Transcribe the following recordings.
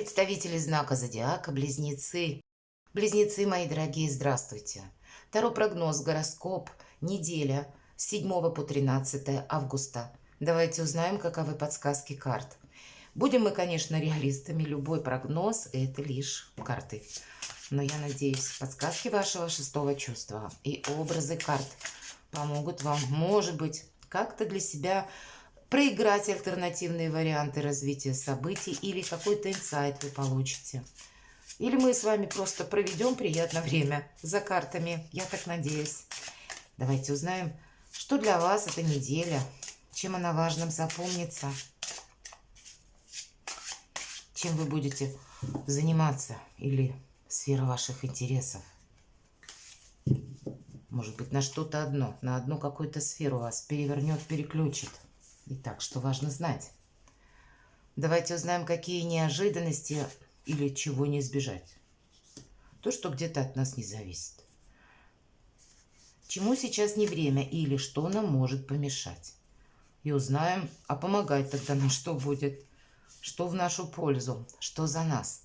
Представители знака зодиака Близнецы. Близнецы, мои дорогие, здравствуйте. Таро прогноз, гороскоп, неделя с 7 по 13 августа. Давайте узнаем, каковы подсказки карт. Будем мы, конечно, реалистами. Любой прогноз – это лишь карты. Но я надеюсь, подсказки вашего шестого чувства и образы карт помогут вам, может быть, как-то для себя проиграть альтернативные варианты развития событий или какой-то инсайт вы получите. Или мы с вами просто проведем приятное время за картами. Я так надеюсь. Давайте узнаем, что для вас эта неделя, чем она важным запомнится, чем вы будете заниматься или сфера ваших интересов. Может быть, на что-то одно, на одну какую-то сферу вас перевернет, переключит. Итак, что важно знать? Давайте узнаем, какие неожиданности или чего не избежать. То, что где-то от нас не зависит. Чему сейчас не время или что нам может помешать. И узнаем, а помогать тогда нам что будет, что в нашу пользу, что за нас.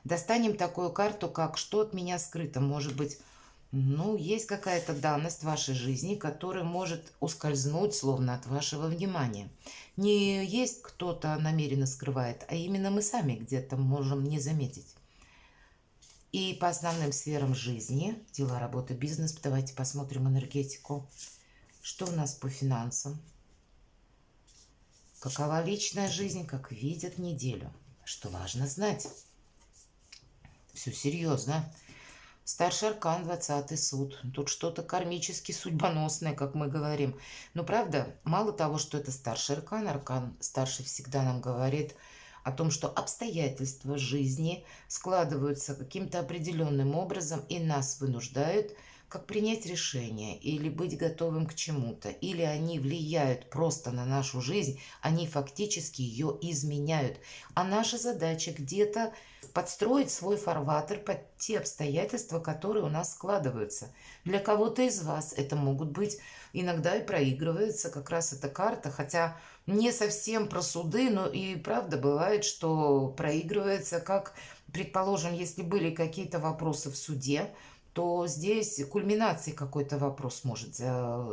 Достанем такую карту, как «Что от меня скрыто?» Может быть, есть какая-то данность в вашей жизни, которая может ускользнуть словно от вашего внимания. Не есть кто-то намеренно скрывает, а именно мы сами где-то можем не заметить. И по основным сферам жизни, дела, работа, бизнес, давайте посмотрим энергетику. Что у нас по финансам? Какова личная жизнь, как видят неделю? Что важно знать? Все серьезно. Старший аркан, 20-й суд. Тут что-то кармически судьбоносное, как мы говорим. Но правда, мало того, что это старший аркан, аркан старший всегда нам говорит о том, что обстоятельства жизни складываются каким-то определенным образом и нас вынуждают как принять решение или быть готовым к чему-то. Или они влияют просто на нашу жизнь, они фактически ее изменяют. А наша задача где-то подстроить свой фарватер под те обстоятельства, которые у нас складываются. Для кого-то из вас это могут быть, иногда и проигрывается как раз эта карта, хотя не совсем про суды, но и правда бывает, что проигрывается, как, предположим, если были какие-то вопросы в суде, то здесь кульминации какой-то вопрос может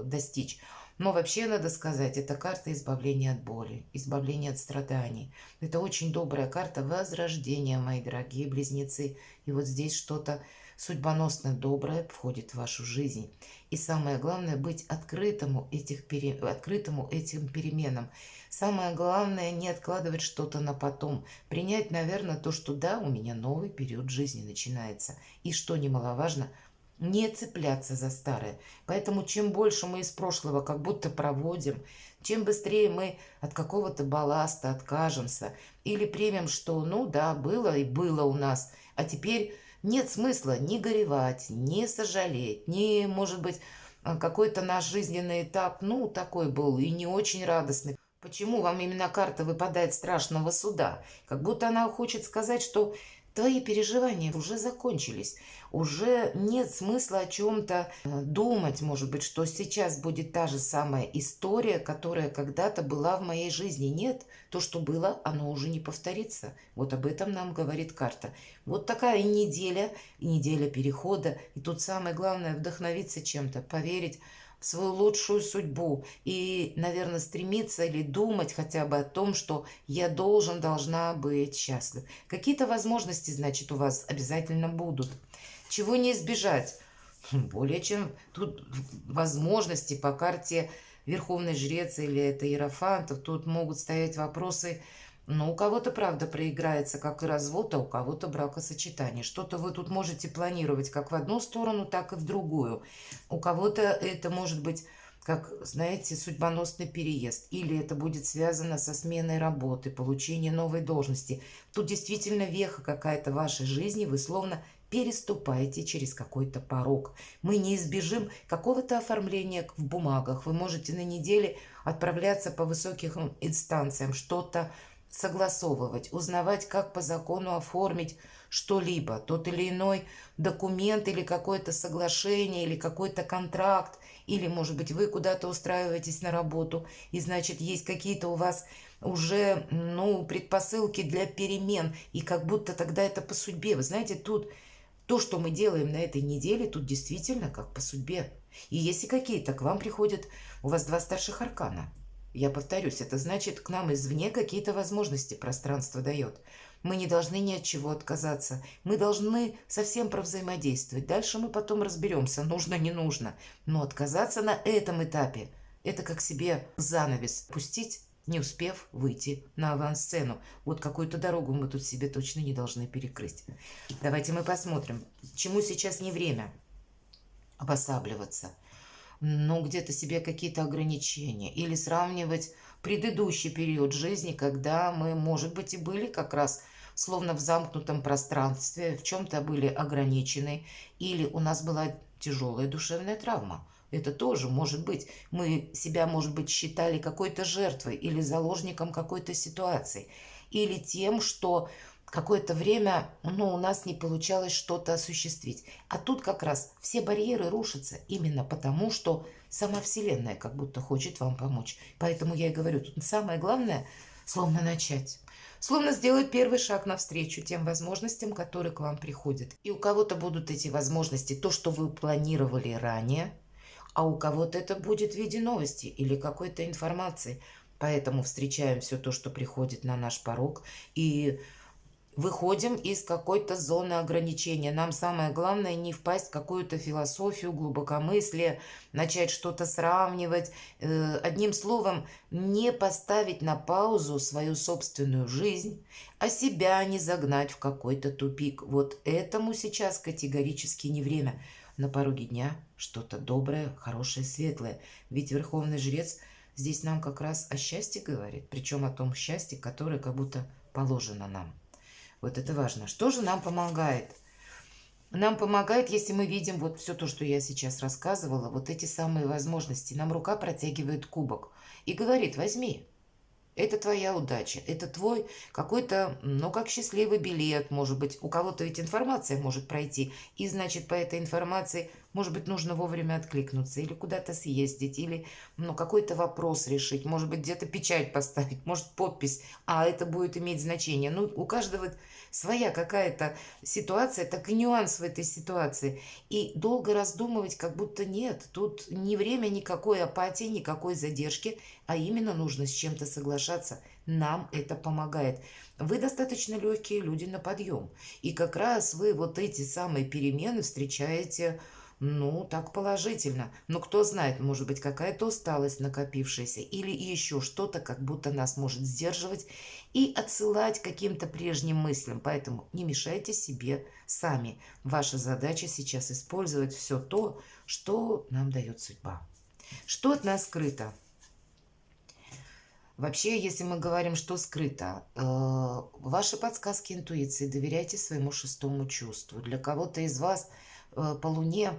достичь. Но вообще, надо сказать, это карта избавления от боли, избавления от страданий. Это очень добрая карта возрождения, мои дорогие близнецы. И вот здесь что-то судьбоносно доброе входит в вашу жизнь. И самое главное, быть открытому этим переменам. Самое главное, не откладывать что-то на потом. Принять, наверное, то, что да, у меня новый период жизни начинается. И что немаловажно, не цепляться за старое. Поэтому чем больше мы из прошлого как будто проводим, чем быстрее мы от какого-то балласта откажемся или примем, что ну да, было и было у нас, а теперь нет смысла ни горевать, ни сожалеть, ни, может быть, какой-то наш жизненный этап, такой был и не очень радостный. Почему вам именно карта выпадает страшного суда? Как будто она хочет сказать, что твои переживания уже закончились. Уже нет смысла о чем-то думать, может быть, что сейчас будет та же самая история, которая когда-то была в моей жизни. Нет, то, что было, оно уже не повторится. Вот об этом нам говорит карта. Вот такая неделя, неделя перехода. И тут самое главное вдохновиться чем-то, поверить в свою лучшую судьбу и, наверное, стремиться или думать хотя бы о том, что я должна быть счастлив. Какие-то возможности, значит, у вас обязательно будут. Чего не избежать? Более чем тут возможности по карте Верховный Жрец или это Иерофантов. Тут могут стоять вопросы. У кого-то, правда, проиграется как и развод, а у кого-то бракосочетание. Что-то вы тут можете планировать как в одну сторону, так и в другую. У кого-то это может быть, как, знаете, судьбоносный переезд. Или это будет связано со сменой работы, получением новой должности. Тут действительно веха какая-то в вашей жизни, вы словно переступаете через какой-то порог. Мы не избежим какого-то оформления в бумагах. Вы можете на неделе отправляться по высоким инстанциям, что-то согласовывать, узнавать, как по закону оформить что-либо, тот или иной документ или какое-то соглашение, или какой-то контракт, или, может быть, вы куда-то устраиваетесь на работу, и, значит, есть какие-то у вас уже, ну, предпосылки для перемен, и как будто тогда это по судьбе. Вы знаете, тут то, что мы делаем на этой неделе, тут действительно как по судьбе. И если какие-то к вам приходят, у вас два старших аркана. Я повторюсь, это значит, к нам извне какие-то возможности пространство дает. Мы не должны ни от чего отказаться. Мы должны совсем провзаимодействовать. Дальше мы потом разберемся, нужно, не нужно. Но отказаться на этом этапе, это как себе занавес пустить, не успев выйти на авансцену. Вот какую-то дорогу мы тут себе точно не должны перекрыть. Давайте мы посмотрим, чему сейчас не время обосабливаться. Ну, где-то себе какие-то ограничения. Или сравнивать предыдущий период жизни, когда мы, может быть, и были как раз словно в замкнутом пространстве, в чем-то были ограничены, или у нас была тяжелая душевная травма. Это тоже может быть. Мы себя, может быть, считали какой-то жертвой или заложником какой-то ситуации. Или тем, что какое-то время, ну, у нас не получалось что-то осуществить. А тут как раз все барьеры рушатся именно потому, что сама Вселенная как будто хочет вам помочь. Поэтому я и говорю, тут самое главное, словно начать. Словно сделать первый шаг навстречу тем возможностям, которые к вам приходят. И у кого-то будут эти возможности, то, что вы планировали ранее, а у кого-то это будет в виде новости или какой-то информации. Поэтому встречаем все то, что приходит на наш порог, и выходим из какой-то зоны ограничения. Нам самое главное не впасть в какую-то философию, глубокомыслие, начать что-то сравнивать. Одним словом, не поставить на паузу свою собственную жизнь, а себя не загнать в какой-то тупик. Вот этому сейчас категорически не время. На пороге дня что-то доброе, хорошее, светлое. Ведь Верховный Жрец здесь нам как раз о счастье говорит, причем о том счастье, которое как будто положено нам. Вот это важно. Что же нам помогает? Нам помогает, если мы видим вот все то, что я сейчас рассказывала, вот эти самые возможности. Нам рука протягивает кубок и говорит, возьми. Это твоя удача, это твой какой-то, ну, как счастливый билет, может быть. У кого-то ведь информация может пройти, и, значит, по этой информации, может быть, нужно вовремя откликнуться, или куда-то съездить, или, ну, какой-то вопрос решить, может быть, где-то печать поставить, может, подпись, а это будет иметь значение. Ну, у каждого своя какая-то ситуация, так и нюанс в этой ситуации. И долго раздумывать как будто нет, тут ни время никакой апатии, никакой задержки, а именно нужно с чем-то соглашаться. Нам это помогает. Вы достаточно легкие люди на подъем. И как раз вы вот эти самые перемены встречаете, ну, так положительно. Но кто знает, может быть, какая-то усталость накопившаяся или еще что-то, как будто нас может сдерживать и отсылать к каким-то прежним мыслям. Поэтому не мешайте себе сами. Ваша задача сейчас использовать все то, что нам дает судьба. Что от нас скрыто? Вообще, если мы говорим, что скрыто, ваши подсказки интуиции, доверяйте своему шестому чувству. Для кого-то из вас по Луне,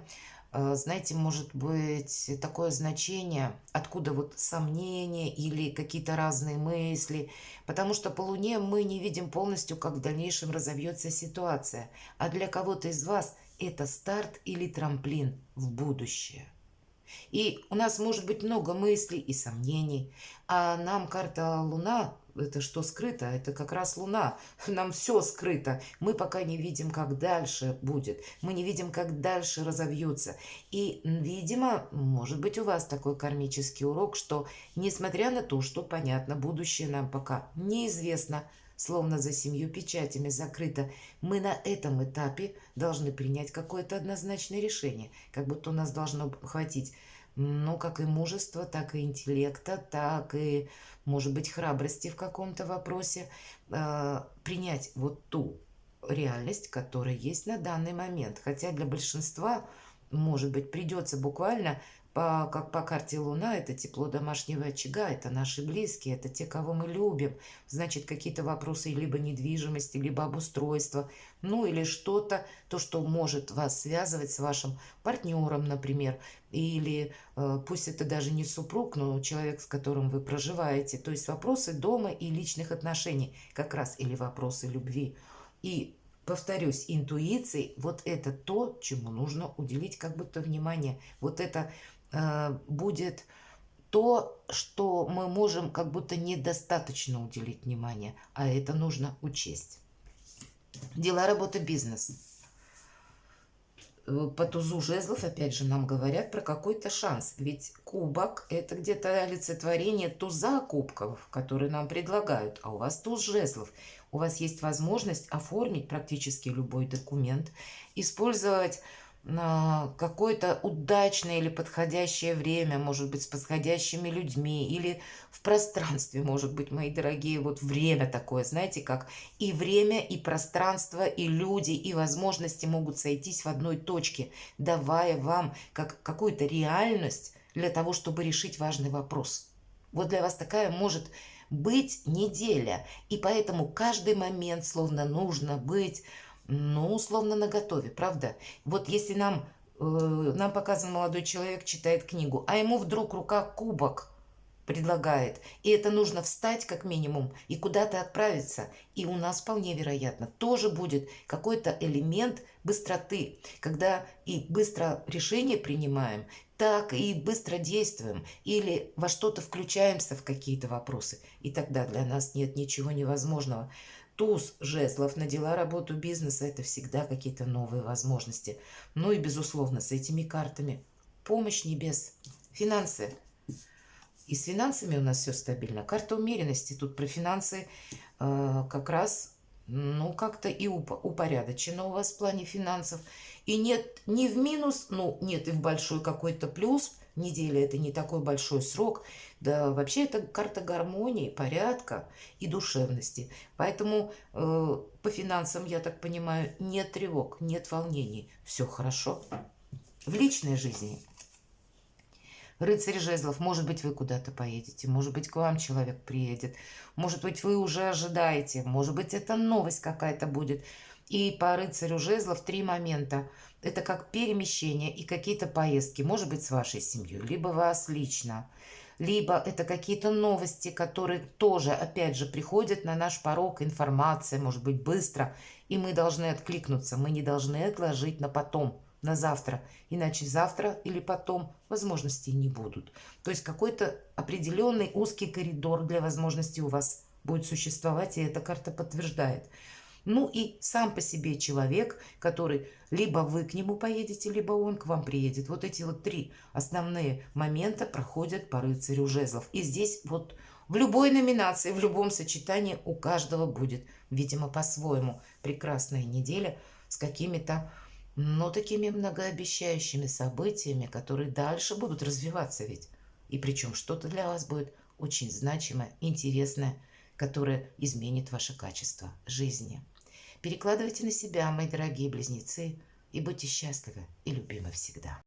знаете, может быть такое значение, откуда вот сомнения или какие-то разные мысли, потому что по Луне мы не видим полностью, как в дальнейшем разовьется ситуация, а для кого-то из вас это старт или трамплин в будущее. И у нас может быть много мыслей и сомнений. А нам карта Луна, это что скрыто? Это как раз Луна. Нам все скрыто. Мы пока не видим, как дальше будет. Мы не видим, как дальше разовьются. И, видимо, может быть у вас такой кармический урок, что несмотря на то, что, понятно, будущее нам пока неизвестно, словно за 7 печатями закрыто, мы на этом этапе должны принять какое-то однозначное решение. Как будто у нас должно хватить, ну, как и мужества, так и интеллекта, так и, может быть, храбрости в каком-то вопросе, принять вот ту реальность, которая есть на данный момент. Хотя для большинства, может быть, придется буквально как по карте Луна, это тепло домашнего очага, это наши близкие, это те, кого мы любим. Значит, какие-то вопросы либо недвижимости, либо обустройства, ну или что-то, то, что может вас связывать с вашим партнером, например, или пусть это даже не супруг, но человек, с которым вы проживаете. То есть вопросы дома и личных отношений как раз, или вопросы любви. И повторюсь, интуиции, вот это то, чему нужно уделить как будто внимание. Вот это будет то, что мы можем как будто недостаточно уделить внимание, а это нужно учесть. Дела, работа, бизнес. По тузу жезлов, опять же, нам говорят про какой-то шанс. Ведь кубок – это где-то олицетворение туза кубков, которые нам предлагают. А у вас туз жезлов. У вас есть возможность оформить практически любой документ, использовать какое-то удачное или подходящее время, может быть, с подходящими людьми, или в пространстве, может быть, мои дорогие, вот время такое, знаете, как и время, и пространство, и люди, и возможности могут сойтись в одной точке, давая вам как какую-то реальность для того, чтобы решить важный вопрос. Вот для вас такая может быть неделя, и поэтому каждый момент словно нужно быть, ну, условно наготове, правда? Вот если нам показан молодой человек, читает книгу, а ему вдруг рука кубок предлагает, и это нужно встать как минимум и куда-то отправиться, и у нас вполне вероятно тоже будет какой-то элемент быстроты, когда и быстро решение принимаем, так и быстро действуем, или во что-то включаемся в какие-то вопросы, и тогда для нас нет ничего невозможного. Туз жезлов на дела, работу, бизнеса – это всегда какие-то новые возможности. Ну и, безусловно, с этими картами помощь небес, финансы. И с финансами у нас все стабильно. Карта умеренности. Тут про финансы как раз, ну, как-то и упорядочено у вас в плане финансов. И нет ни в минус, ну, нет и в большой какой-то плюс. Неделя – это не такой большой срок. Да, вообще это карта гармонии, порядка и душевности. Поэтому по финансам, я так понимаю, нет тревог, нет волнений. Все хорошо. В личной жизни рыцарь жезлов, может быть, вы куда-то поедете, может быть, к вам человек приедет, может быть, вы уже ожидаете, может быть, это новость какая-то будет. И по рыцарю жезлов 3 момента. Это как перемещение и какие-то поездки, может быть, с вашей семьей, либо вас лично, либо это какие-то новости, которые тоже, опять же, приходят на наш порог, информация, может быть, быстро, и мы должны откликнуться, мы не должны отложить на потом, на завтра, иначе завтра или потом возможностей не будут. То есть какой-то определенный узкий коридор для возможностей у вас будет существовать, и эта карта подтверждает. Ну и сам по себе человек, который либо вы к нему поедете, либо он к вам приедет. Вот эти вот 3 основные момента проходят по рыцарю жезлов. И здесь вот в любой номинации, в любом сочетании у каждого будет, видимо, по-своему прекрасная неделя с какими-то, ну, такими многообещающими событиями, которые дальше будут развиваться ведь. И причем что-то для вас будет очень значимое, интересное, которое изменит ваше качество жизни. Перекладывайте на себя, мои дорогие близнецы, и будьте счастливы и любимы всегда.